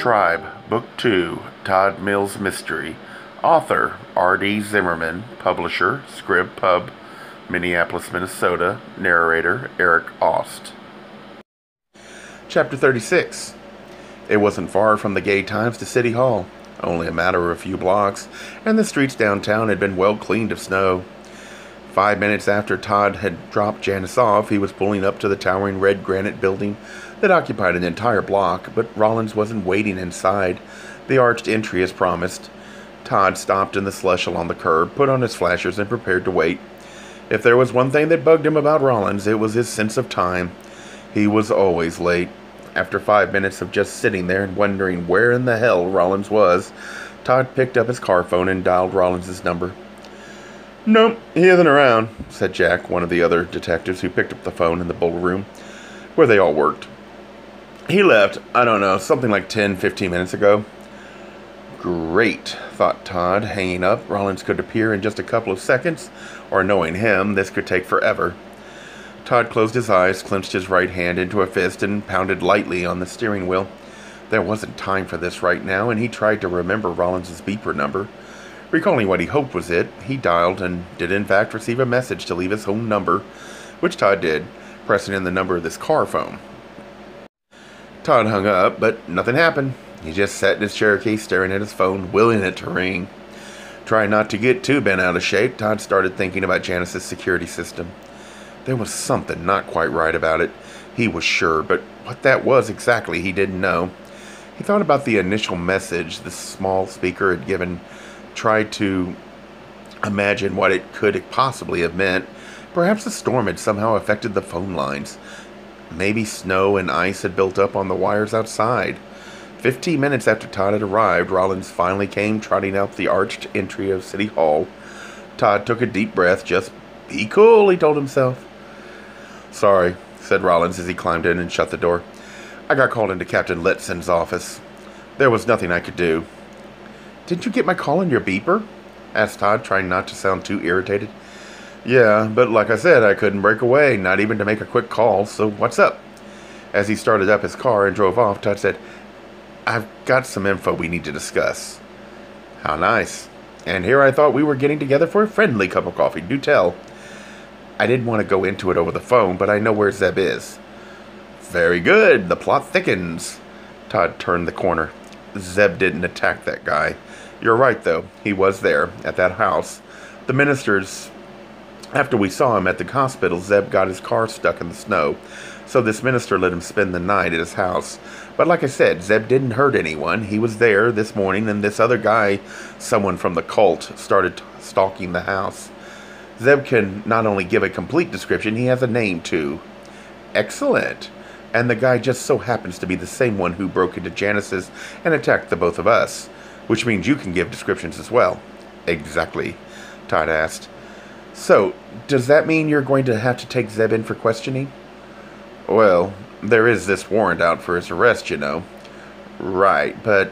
Tribe, Book 2, Todd Mills Mystery. Author, R.D. Zimmerman. Publisher, Scrib Pub, Minneapolis, Minnesota. Narrator, Eric Aust. Chapter 36. It wasn't far from the Gay Times to City Hall, only a matter of a few blocks, and the streets downtown had been well cleaned of snow. 5 minutes after Todd had dropped Janice off, he was pulling up to the towering red granite building that occupied an entire block, but Rollins wasn't waiting inside the arched entry as promised. Todd stopped in the slush along the curb, put on his flashers, and prepared to wait. If there was one thing that bugged him about Rollins, it was his sense of time. He was always late. After 5 minutes of just sitting there and wondering where in the hell Rollins was, Todd picked up his car phone and dialed Rollins' number. "Nope, he isn't around," said Jack, one of the other detectives who picked up the phone in the ballroom, where they all worked. "He left, I don't know, something like 10-15 minutes ago." Great, thought Todd, hanging up. Rollins could appear in just a couple of seconds, or knowing him, this could take forever. Todd closed his eyes, clenched his right hand into a fist, and pounded lightly on the steering wheel. There wasn't time for this right now, and he tried to remember Rollins' beeper number. Recalling what he hoped was it, he dialed and did in fact receive a message to leave his home number, which Todd did, pressing in the number of this car phone. Todd hung up, but nothing happened. He just sat in his Cherokee staring at his phone, willing it to ring. Trying not to get too bent out of shape, Todd started thinking about Janice's security system. There was something not quite right about it, he was sure, but what that was exactly he didn't know. He thought about the initial message the small speaker had given, tried to imagine what it could possibly have meant. Perhaps the storm had somehow affected the phone lines. Maybe snow and ice had built up on the wires outside. 15 minutes after Todd had arrived, Rollins finally came trotting out the arched entry of City Hall. Todd took a deep breath. Just be cool, he told himself. "Sorry," said Rollins as he climbed in and shut the door. "I got called into Captain Letson's office. There was nothing I could do." "Didn't you get my call on your beeper?" asked Todd, trying not to sound too irritated. "Yeah, but like I said, I couldn't break away, not even to make a quick call, so what's up?" As he started up his car and drove off, Todd said, "I've got some info we need to discuss." "How nice. And here I thought we were getting together for a friendly cup of coffee. Do tell." "I didn't want to go into it over the phone, but I know where Zeb is." "Very good. The plot thickens." Todd turned the corner. Zeb didn't attack that guy. You're right, though. He was there, at that house. The minister's... After we saw him at the hospital, Zeb got his car stuck in the snow, so this minister let him spend the night at his house. But like I said, Zeb didn't hurt anyone. He was there this morning, and this other guy, someone from the cult, started stalking the house. Zeb can not only give a complete description, he has a name, too. Excellent. And the guy just so happens to be the same one who broke into Janice's and attacked the both of us, which means you can give descriptions as well. Exactly, Todd asked. "So, does that mean you're going to have to take Zeb in for questioning?" "Well, there is this warrant out for his arrest, you know." "Right, but,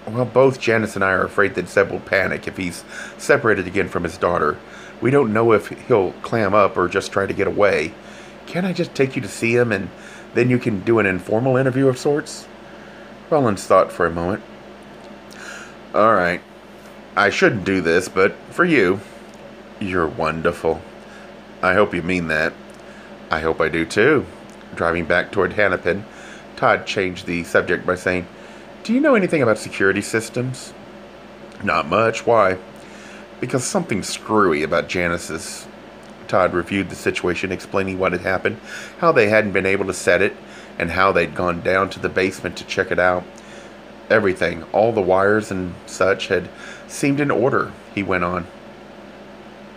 well, both Janice and I are afraid that Zeb will panic if he's separated again from his daughter. We don't know if he'll clam up or just try to get away. Can't I just take you to see him, and then you can do an informal interview of sorts?" Rollins thought for a moment. "All right. I shouldn't do this, but for you..." "You're wonderful." "I hope you mean that." "I hope I do, too." Driving back toward Hennepin, Todd changed the subject by saying, "Do you know anything about security systems?" "Not much. Why?" "Because something screwy about Janice's." Todd reviewed the situation, explaining what had happened, how they hadn't been able to set it, and how they'd gone down to the basement to check it out. Everything, all the wires and such, had seemed in order, he went on.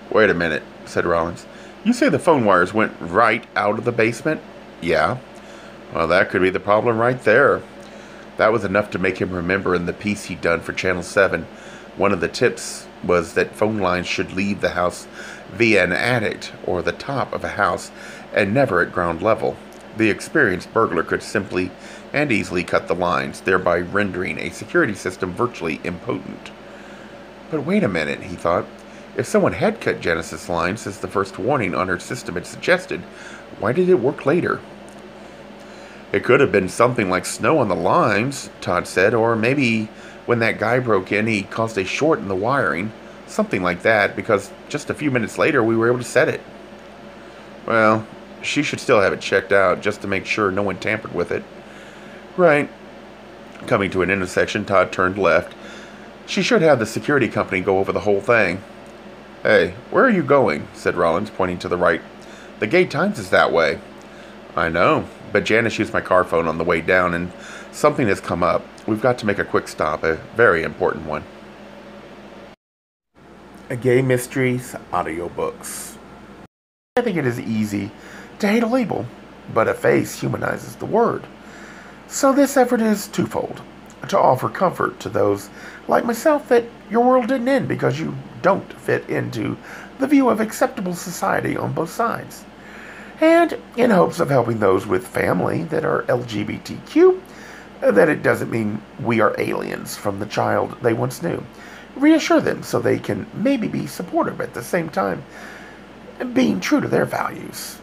"Wait a minute," said Rollins. "You say the phone wires went right out of the basement?" "Yeah." "Well, that could be the problem right there." That was enough to make him remember in the piece he'd done for Channel 7. One of the tips was that phone lines should leave the house via an attic or the top of a house and never at ground level. The experienced burglar could simply and easily cut the lines, thereby rendering a security system virtually impotent. But wait a minute, he thought. If someone had cut Janice's lines as the first warning on her system had suggested, why did it work later? It could have been something like snow on the lines, Todd said, or maybe when that guy broke in, he caused a short in the wiring. Something like that, because just a few minutes later we were able to set it. Well, she should still have it checked out just to make sure no one tampered with it. Right. Coming to an intersection, Todd turned left. She should have the security company go over the whole thing. Hey, where are you going? Said Rollins, pointing to the right. The gate times is that way. I know, but Janice used my car phone on the way down, and something has come up. We've got to make a quick stop, a very important one. A Gay Mysteries audiobooks. I think it is easy to hate a label, but a face humanizes the word. So this effort is twofold. To offer comfort to those like myself that your world didn't end because you don't fit into the view of acceptable society on both sides. And in hopes of helping those with family that are LGBTQ, that it doesn't mean we are aliens from the child they once knew. Reassure them so they can maybe be supportive at the same time, being true to their values.